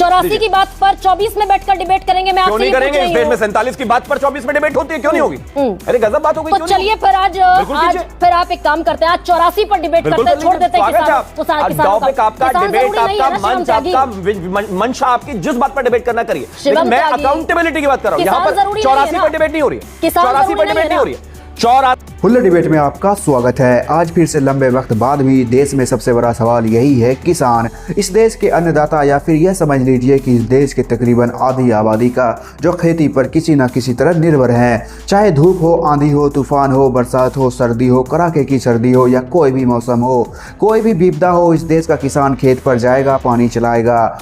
84 की बात पर 24 में बैठकर डिबेट करेंगे। मैं क्यों नहीं करेंगे? इस देश में 47 की बात पर 24 में डिबेट होती है, क्यों नहीं होगी? अरे गजब बात हो गई। तो चलिए फिर आज फिर आप एक काम करते हैं, आज 84 पर डिबेट करते हैं, छोड़ देते हैं मंशा आपकी जिस बात पर डिबेट करना करिए, लेकिन मैं अकाउंटेबिलिटी की बात कर रहा हूं। यहाँ पर 84 पर डिबेट नहीं हो रही है, 84 पर डिबेट नहीं हो रही है। हुल्लड़ डिबेट में आपका स्वागत है। आज फिर से लंबे वक्त बाद भी देश में सबसे बड़ा सवाल यही है, किसान इस देश के अन्नदाता, या फिर यह समझ लीजिए कि इस देश के तकरीबन आधी आबादी का जो खेती पर किसी न किसी तरह निर्भर है। चाहे धूप हो, आंधी हो, तूफान हो, बरसात हो, सर्दी हो, कड़ाके की सर्दी हो, या कोई भी मौसम हो, कोई भी विपदा हो, इस देश का किसान खेत पर जाएगा, पानी चलाएगा,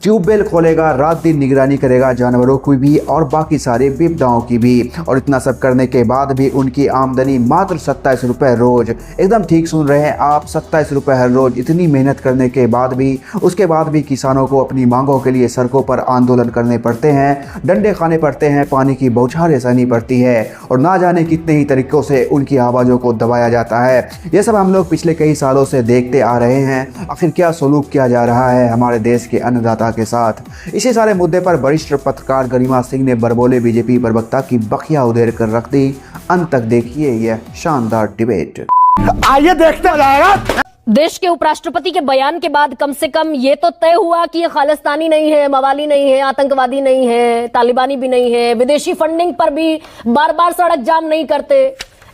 ट्यूबवेल खोलेगा, रात दिन निगरानी करेगा, जानवरों की भी और बाकी सारे विपदाओं की भी। और इतना सब करने के बाद भी उनकी आमदनी मात्र 27 रुपये रोज। एकदम ठीक सुन रहे हैं आप, 27 रुपये हर रोज। इतनी मेहनत करने के बाद भी, उसके बाद भी किसानों को अपनी मांगों के लिए सड़कों पर आंदोलन करने पड़ते हैं, डंडे खाने पड़ते हैं, पानी की बौछारें सहनी पड़ती है, और ना जाने कितने ही तरीक़ों से उनकी आवाज़ों को दबाया जाता है। ये सब हम लोग पिछले कई सालों से देखते आ रहे हैं। आखिर क्या सलूक किया जा रहा है हमारे देश के अन्नदाता के साथ? इसी सारे मुद्दे पर वरिष्ठ पत्रकार गरिमा सिंह ने बरबोले बीजेपी प्रवक्ता की बखिया उधेड़ कर रख दी। अंत तक देखिए यह शानदार डिबेट। आइए देखते जाएगा। देश के उपराष्ट्रपति के बयान के बाद कम से कम ये तो तय हुआ कि ये खालिस्तानी नहीं है, मवाली नहीं है, आतंकवादी नहीं है, तालिबानी भी नहीं है, विदेशी फंडिंग पर भी बार बार सड़क जाम नहीं करते।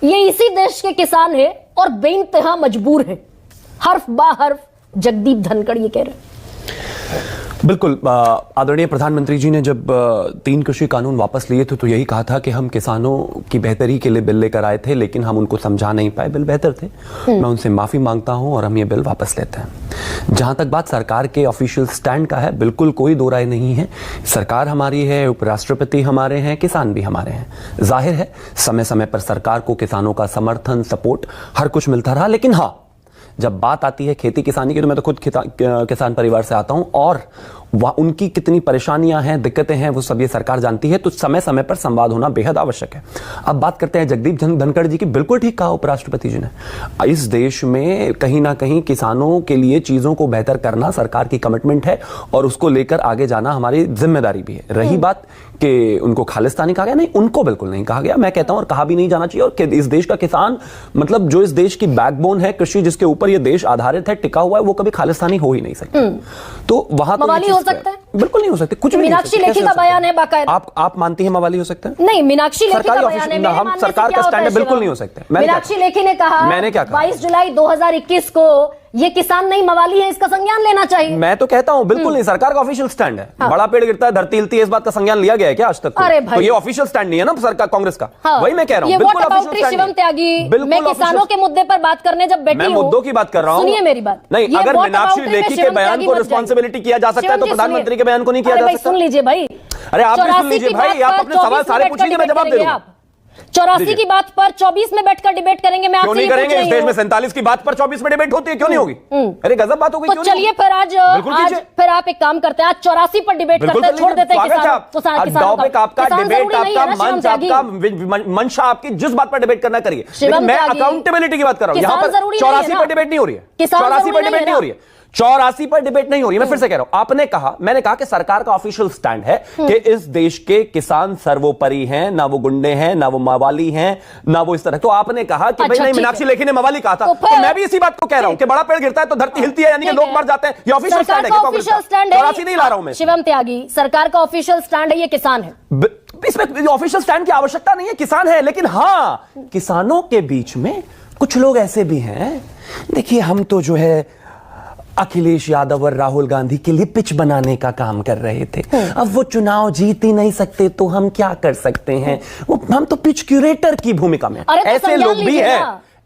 ये इसी देश के किसान है और बेइंतहा मजबूर है। हर्फ बा हर्फ जगदीप धनखड़ ये कह रहे हैं। बिल्कुल, आदरणीय प्रधानमंत्री जी ने जब 3 कृषि कानून वापस लिए थे तो यही कहा था कि हम किसानों की बेहतरी के लिए बिल लेकर आए थे, लेकिन हम उनको समझा नहीं पाए। बिल बेहतर थे, मैं उनसे माफी मांगता हूं और हम ये बिल वापस लेते हैं। जहां तक बात सरकार के ऑफिशियल स्टैंड का है, बिल्कुल कोई दो राय नहीं है। सरकार हमारी है, उपराष्ट्रपति हमारे हैं, किसान भी हमारे हैं। जाहिर है समय समय पर सरकार को किसानों का समर्थन, सपोर्ट हर कुछ मिलता रहा, लेकिन हाँ, जब बात आती है खेती किसानी की, तो मैं तो खुद किसान परिवार से आता हूं और उनकी कितनी परेशानियां हैं, दिक्कतें हैं, वो सब ये सरकार जानती है। तो समय समय पर संवाद होना बेहद आवश्यक है। अब बात करते हैं जगदीप धनखड़ जी की। बिल्कुल ठीक कहा उपराष्ट्रपति जी ने, इस देश में कहीं ना कहीं किसानों के लिए चीजों को बेहतर करना सरकार की कमिटमेंट है और उसको लेकर आगे जाना हमारी जिम्मेदारी भी है। रही बात कि उनको खालिस्तानी कहा गया, नहीं, उनको बिल्कुल नहीं कहा गया। मैं कहता हूं और कहा भी नहीं जाना चाहिए। और इस देश का किसान, मतलब जो इस देश की बैकबोन है, कृषि जिसके ऊपर यह देश आधारित है, टिका हुआ है, वो कभी खालिस्तानी हो ही नहीं सकता। तो वहां तो सकता है? बिल्कुल नहीं हो सकते। कुछ मीनाक्षी लेखी का बयान है बाकायदा। आप मानती हैं मवाली हो सकता है? नहीं, मीनाक्षी लेखी का बयान है। हम सरकार का स्टैंड बिल्कुल नहीं हो सकता। मीनाक्षी लेखी ने कहा, मैंने क्या कहा? 22 जुलाई 2021 को ये किसान नहीं मवाली है, इसका संज्ञान लेना चाहिए। मैं तो कहता हूं बिल्कुल नहीं। सरकार का ऑफिशियल स्टैंड है। हाँ। बड़ा पेड़ गिरता है धरती हिलती है, इस बात का संज्ञान लिया गया है क्या आज तक? अरे तो ये ऑफिशियल स्टैंड नहीं है ना सरकार कांग्रेस का। हाँ। वही मैं कह रहा हूं। शिवम त्यागी, मैं किसानों के मुद्दे पर बात करने जब बैठी हूं, मैं मुद्दों की बात कर रहा हूं। सुनिए मेरी बात। नहीं, अगर मीनाक्षी लेखी के बयान को रिस्पॉन्सिबिलिटी किया जा सकता है तो प्रधानमंत्री के बयान को नहीं किया जा सकता? सुन लीजिए भाई। अरे आप भी सुन लीजिए भाई, आप अपने सवाल सारे पूछिए, मैं जवाब दे दूंगा। 84 की बात पर 24 में बैठकर डिबेट करेंगे। मैं क्यों नहीं करेंगे? इस देश में 47 की बात पर 24 में डिबेट होती है, क्यों नहीं होगी? अरे गजब बात हो गई। तो चलिए फिर आज फिर आप एक काम करते हैं, आज 84 पर डिबेट करते हैं, छोड़ देते हैं आपका डिबेट, आपका मंच, आपका मंशा आपकी जिस बात पर डिबेट करना करिए, लेकिन मैं अकाउंटेबिलिटी की बात कर रहा हूं। यहाँ पर 84 पर डिबेट नहीं हो रही है, 84 पर डिबेट नहीं हो रही है, 84 पर डिबेट नहीं हो रही है। मैं फिर से कह रहा हूं, मैंने कहा कि सरकार का ऑफिशियल स्टैंड है कि इस देश के किसान सर्वोपरि हैं, ना वो गुंडे हैं, ना वो मवाली हैं, ना वो इस तरह। तो आपने कहा कि भाई नहीं, मीनाक्षी लेखी ने मवाली कहा था, तो मैं भी इसी बात को कह रहा हूं कि बड़ा पेड़ गिरता है तो धरती हिलती है, यानी कि लोग मर जाते हैं। ये ऑफिशियल स्टैंड है, ऑफिशियल स्टैंड है, 84 नहीं ला रहा हूं मैं। शिवम त्यागी, सरकार का ऑफिशियल स्टैंड है, ये किसान है। इसमें ऑफिशियल स्टैंड की आवश्यकता नहीं है, किसान है। लेकिन हां, किसानों के बीच में कुछ लोग ऐसे भी हैं। देखिए, हम तो जो है अखिलेश यादव और राहुल गांधी के लिए पिच बनाने का काम कर रहे थे। अब वो चुनाव जीत ही नहीं सकते तो हम क्या कर सकते हैं? हम तो पिच क्यूरेटर की भूमिका में। ऐसे लोग भी हैं,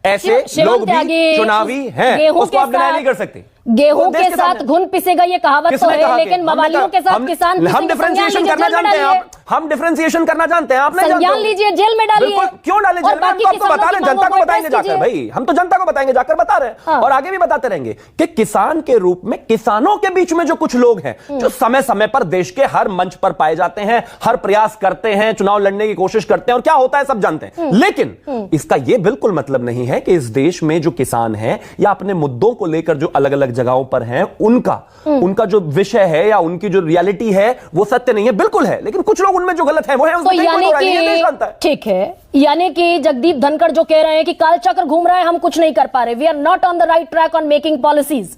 ऐसे लोग भी चुनावी हैं, उसको आप डिनाई नहीं कर सकते। गेहूं के साथ घुन पिसेगा, ये कहावत तो है, लेकिन मवालियों के साथ किसान हम डिफरेंशिएशन करना जानते हैं। हम डिफरेंशिएशन करना जानते हैं, आपने संज्ञान लीजिए, जेल में डालिए। क्यों डालें जेल में? हम तो आपको बता रहे हैं, जनता को बताएंगे जाकर। भाई हम तो जनता को बताएंगे जाकर, बता रहे हैं और आगे भी बताते रहेंगे कि किसान के रूप में किसानों के बीच में जो कुछ लोग हैं जो समय समय पर देश के हर मंच पर पाए जाते हैं, हर प्रयास करते हैं, चुनाव लड़ने की कोशिश करते हैं और क्या होता है सब जानते हैं। लेकिन इसका यह बिल्कुल मतलब नहीं है कि इस देश में जो किसान है या अपने मुद्दों को लेकर जो अलग अलग अलग जगहों पर हैं, उनका जो विषय है या उनकी जो रियलिटी है वो सत्य नहीं है, बिल्कुल है, लेकिन कुछ लोग उनमें जो गलत है वो है, तो यानी कि ठीक है, यानी कि जगदीप धनखड़ जो कह रहे हैं कि कालचक्र घूम रहा है, हम कुछ नहीं कर पा रहे, we are not on the right track on making policies,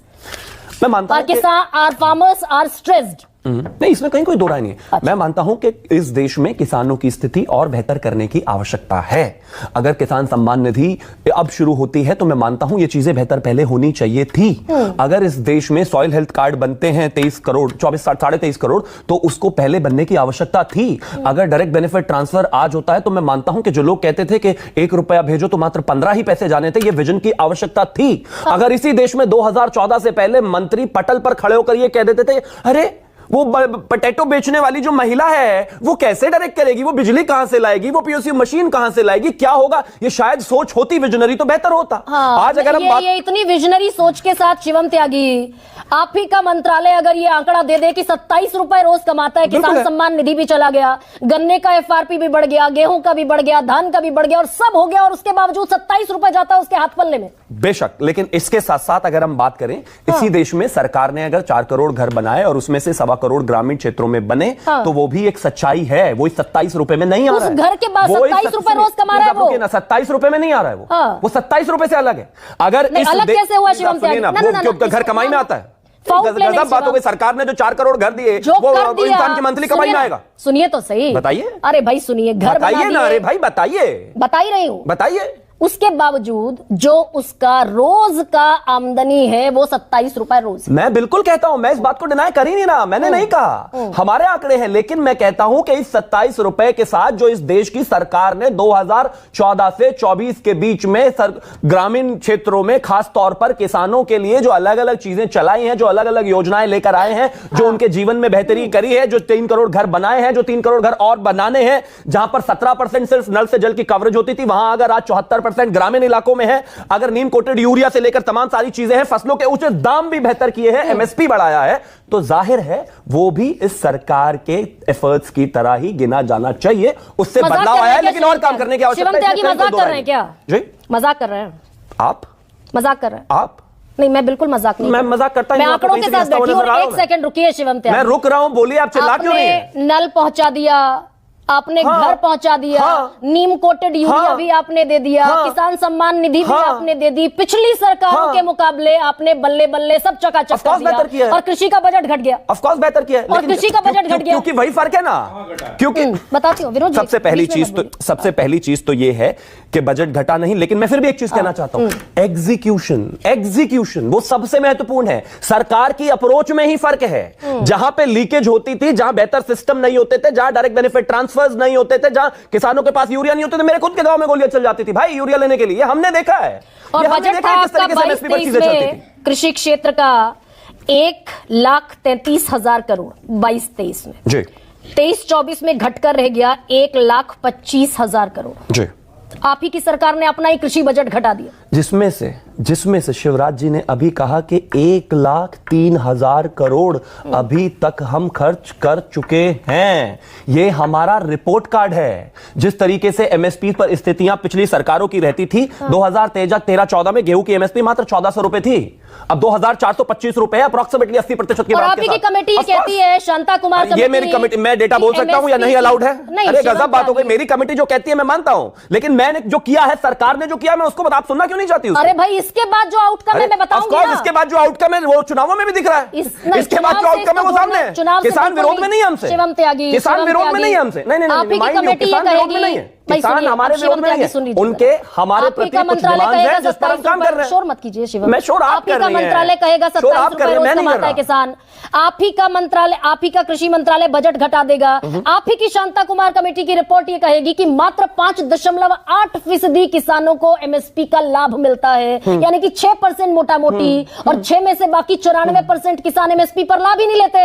मैं मानता हूं किसान आर फार्मर्स आर स्ट्रेस्ड। नहीं, इसमें कहीं कोई दो राय नहीं है। अच्छा। मैं मानता हूं कि इस देश में किसानों की स्थिति और बेहतर करने की आवश्यकता है। अगर किसान सम्मान निधि अब शुरू होती है तो मैं मानता हूं ये चीजें बेहतर पहले होनी चाहिए थी। अगर इस देश में सॉइल हेल्थ कार्ड बनते हैं 23 करोड़ 23 करोड़, तो उसको पहले बनने की आवश्यकता थी। अगर डायरेक्ट बेनिफिट ट्रांसफर आज होता है तो मैं मानता हूं कि जो लोग कहते थे कि 1 रुपया भेजो तो मात्र 15 ही पैसे जाने थे, ये विजन की आवश्यकता थी। अगर इसी देश में 2014 से पहले मंत्री पटल पर खड़े होकर ये कह देते थे, अरे वो पोटैटो बेचने वाली जो महिला है वो कैसे डायरेक्ट करेगी, वो बिजली कहां से लाएगी, वो पीओसी मशीन कहां से लाएगी, क्या होगा, ये शायद सोच होती विजनरी तो बेहतर होता। हाँ, आज अगर हम ये इतनी विजनरी सोच के साथ शिवम त्यागी, आप ही का मंत्रालय अगर ये आंकड़ा दे दे कि 27 रुपए रोज कमाता है, किसान सम्मान निधि भी चला गया, गन्ने का एफआरपी भी बढ़ गया, गेहूं का भी बढ़ गया, धान का भी बढ़ गया और सब हो गया, और उसके बावजूद 27 रुपए जाता है उसके हाथ पल्ले में। बेशक, लेकिन इसके साथ साथ अगर हम बात करें, इसी देश में सरकार ने अगर 4 करोड़ घर बनाए और उसमें से 1.25 करोड़ ग्रामीण क्षेत्रों में बने, तो वो भी एक सच्चाई है। वो 27 रुपए में नहीं आ रहा है, घर के बाद 27 रुपए रोज कमा रहा है वो, 27 रुपए में नहीं आ रहा है वो 27 रुपए से अलग है। अगर अलग कैसे हुआ शिवम त्यागी, घर कमाई में आता है, गजब बात हो गई। सरकार ने जो 4 करोड़ घर दिए वो इंसान की मंथली कमाई में आएगा। सुनिए तो सही, बताइए। अरे भाई सुनिए, घर बताइए ना, अरे भाई बताइए, बता ही रही हूं, बताइए। उसके बावजूद जो उसका रोज का आमदनी है वो 27 रुपए रोज। मैं बिल्कुल कहता हूं, मैं इस बात को डिनाई कर ही नहीं रहा, मैंने नहीं कहा, हमारे आंकड़े हैं, लेकिन मैं कहता हूं कि इस 27 रुपए के साथ जो इस देश की सरकार ने 2014 से 24 के बीच में ग्रामीण क्षेत्रों में खास तौर पर किसानों के लिए जो अलग अलग चीजें चलाई हैं, जो अलग अलग योजनाएं लेकर आए हैं, जो उनके जीवन में बेहतरी करी है, जो 3 करोड़ घर बनाए हैं, जो 3 करोड़ घर और बनाने हैं, जहां पर 17% सिर्फ नल से जल की कवरेज होती थी, वहां अगर आज 74% ग्रामीण इलाकों में है, अगर नीम कोटेड यूरिया से लेकर तमाम सारी चीजें हैं, फसलों के उचित दाम भी बेहतर किए हैं, एमएसपी बढ़ाया है, तो जाहिर है वो भी इस सरकार के एफर्ट्स की तरह ही गिना जाना चाहिए। उससे बदलाव आया है, लेकिन और काम करने की आवश्यकता है। मजाक कर रहे हैं क्या जी? मजाक कर रहे हैं आप? मजाक कर रहे हैं आप? नहीं, मैं बिल्कुल मजाक नहीं, मैं मजाक करता मैं आंकड़ों के साथ बैठी हूं। एक सेकंड रुकिए शिवम त्यागी, मैं रुक रहा हूं, बोलिए, आप चिल्ला क्यों रही हैं? नल पहुंचा दिया आपने, घर पहुंचा दिया, नीम कोटेड यूरिया भी आपने दे दिया, किसान सम्मान निधि भी आपने दे दी, पिछली सरकारों के मुकाबले आपने बल्ले बल्ले सब चकाचक कर दिया, और कृषि का बजट घट गया। ऑफ कोर्स बेहतर किया, और कृषि का बजट घट गया, क्योंकि वही फर्क है ना, क्योंकि बताती हूँ विनोद जी, सबसे पहली चीज तो ये है कि बजट घटा नहीं, लेकिन मैं फिर भी एक चीज कहना चाहता हूं, एग्जीक्यूशन वो सबसे महत्वपूर्ण है। सरकार की अप्रोच में ही फर्क है, जहां पे लीकेज होती थी, जहां बेहतर सिस्टम नहीं होते थे, जहां डायरेक्ट बेनिफिट ट्रांसफर्स नहीं होते थे, जहां किसानों के पास यूरिया नहीं होते थे, मेरे खुद के गांव में गोलियां चल जाती थी भाई यूरिया लेने के लिए, हमने देखा है। और बजट था आपका 22-23 में कृषि क्षेत्र का 1,33,000 करोड़ 22-23 में जी, 23-24 में घटकर रह गया 1,25,000 करोड़ जी। आप ही की सरकार ने अपना ही कृषि बजट घटा दिया, जिसमें से शिवराज जी ने अभी कहा कि 1,03,000 करोड़ अभी तक हम खर्च कर चुके हैं। ये हमारा रिपोर्ट कार्ड है। जिस तरीके से एमएसपी पर स्थितियां पिछली सरकारों की रहती थी, 2013-14 में गेहूं की एमएसपी मात्र 1,400 रुपए थी, अब 2,425 रुपए है, अप्रोक्सीमेटली 80% की। और आप ही की कमेटी कहती है, शांता कुमार कमेटी, ये मेरी कमेटी, मैं डेटा बोल सकता हूं या नहीं अलाउड है? अरे गजब बात हो गई, मेरी कमेटी जो कहती है मैं मानता हूं, लेकिन मैंने जो किया है, सरकार ने जो किया, मैं उसको आप सुनना क्यों नहीं चाहती? अरे भाई, इसके बाद जो आउटकम है मैं बताऊंगी ना। इसके बाद जो आउटकम है वो चुनावों में भी दिख रहा है, इसके बाद जो आउटकम है वो सामने है। किसान विरोध में नहीं है हमसे, शिवम त्यागी, किसान विरोध में नहीं है हमसे, नहीं, आप ही की कमेटी किसान विरोध में नहीं है, किसान हमारे विरोध में नहीं है, उनके हमारे प्रति कुछ डिमांड है जिस पर हम काम कर रहे हैं। शोर मत कीजिए शिवम, मैं शोर आप कर रही हैं, मंत्रालय कहेगा 27 रुपए रोज कमाता है किसान, आप ही का मंत्रालय, आप ही का कृषि मंत्रालय बजट घटा देगा, आप ही की शांता कुमार कमेटी की रिपोर्ट ये कहेगी कि मात्र 5.8% किसानों को एमएसपी का लाभ मिलता है, यानी कि 6% मोटा मोटी, और 6 में से बाकी 94% किसान एमएसपी पर लाभ ही नहीं लेते।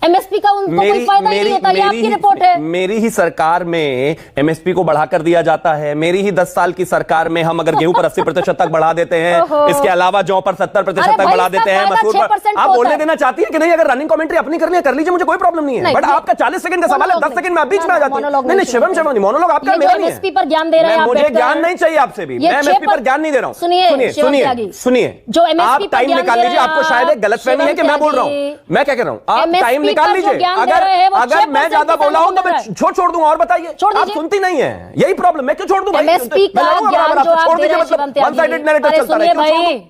एमएसपी का उनको कोई फायदा ही नहीं होता, ये आपकी रिपोर्ट है। मेरी ही सरकार में एमएसपी को बढ़ाकर दिया जाता है, मेरी ही 10 साल की सरकार में हम अगर गेहूं पर 80% तक बढ़ा देते हैं, इसके अलावा जौ पर 70% तक बढ़ा देते हैं, मसूर पर। आप बोलने देना चाहती है कि नहीं? अगर रनिंग कमेंट्री अपनी करनी है कर लीजिए, मुझे कोई प्रॉब्लम नहीं है, बट आपका 40 सेकंड का सवाल है, 10 सेकंड में बीच में आ जाती है। नहीं शिवम मोनोलॉग आपका, मेरा नहीं है। पर ज्ञान दे रहे हैं, मुझे ज्ञान नहीं चाहिए आपसे भी, मैं एमएसपी पर ज्ञान नहीं दे रहा हूं। सुनिए, जो आप टाइम निकाल लीजिए। आपको शायद गलतफहमी है कि मैं बोल रहा हूं, मैं क्या कह रहा हूं, आप टाइम निकाल लीजिए। अगर मैं ज्यादा बोला हूं तो मैं छोड़ दूंगा। और बताइए, आप सुनती नहीं है, यही प्रॉब्लम। मैं क्यों छोड़ दूं भाई? एमएसपी का ज्ञान जो आप दे रहे हैं शिवम त्यागी, वन साइडेड नैरेटिव चलता सुनिए भाई,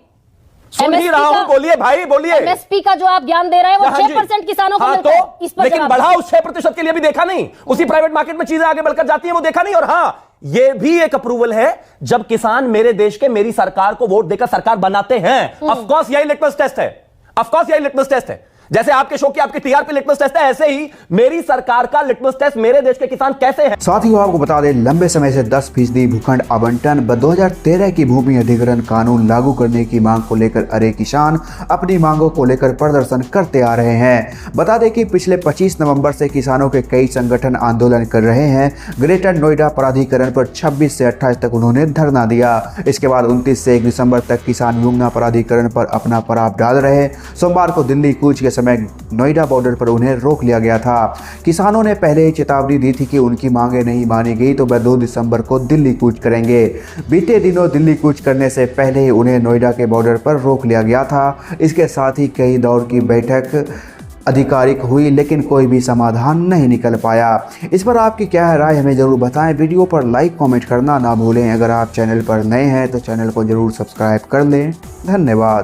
सुन ही रहा हूं, बोलिए भाई बोलिए। एमएसपी का जो आप ज्ञान दे रहे हैं वो 6% किसानों को मिलता है, इस पर लेकिन बढ़ा उस 6% के लिए भी देखा नहीं, उसी प्राइवेट मार्केट में चीजें आगे बढ़कर जाती हैं वो देखा नहीं। और हां, ये भी एक अप्रूवल है जब किसान मेरे देश के मेरी सरकार को वोट देकर सरकार बनाते हैं। ऑफ कोर्स यही लिटमस टेस्ट है, ऑफ कोर्स यही लिटमस टेस्ट है। जैसे आपके शो की आपकी टीआरपी लिटमस टेस्ट है, ऐसे ही मेरी सरकार का लिटमस टेस्ट मेरे देश के किसान कैसे हैं। साथ ही आपको बता दें, लंबे समय से 10% भूखंड आवंटन व 2013 की भूमि अधिग्रहण कानून लागू करने की मांग को लेकर अरे किसान अपनी मांगों को लेकर प्रदर्शन करते आ रहे हैं। बता दें कि पिछले 25 नवंबर से किसानों के कई संगठन आंदोलन कर रहे हैं। ग्रेटर नोएडा प्राधिकरण पर 26 से 28 तक उन्होंने धरना दिया। इसके बाद 29 से 1 दिसंबर तक किसान युगना प्राधिकरण पर अपना पड़ाव डाल रहे। सोमवार को दिल्ली कूच के समय नोएडा बॉर्डर पर उन्हें रोक लिया गया था। किसानों ने पहले ही चेतावनी दी थी कि उनकी मांगें नहीं मानी गई तो वह 2 दिसंबर को दिल्ली कूच करेंगे। बीते दिनों दिल्ली कूच करने से पहले ही उन्हें नोएडा के बॉर्डर पर रोक लिया गया था। इसके साथ ही कई दौर की बैठक आधिकारिक हुई, लेकिन कोई भी समाधान नहीं निकल पाया। इस पर आपकी क्या राय हमें ज़रूर बताएं। वीडियो पर लाइक कमेंट करना ना भूलें। अगर आप चैनल पर नए हैं तो चैनल को ज़रूर सब्सक्राइब कर लें। धन्यवाद।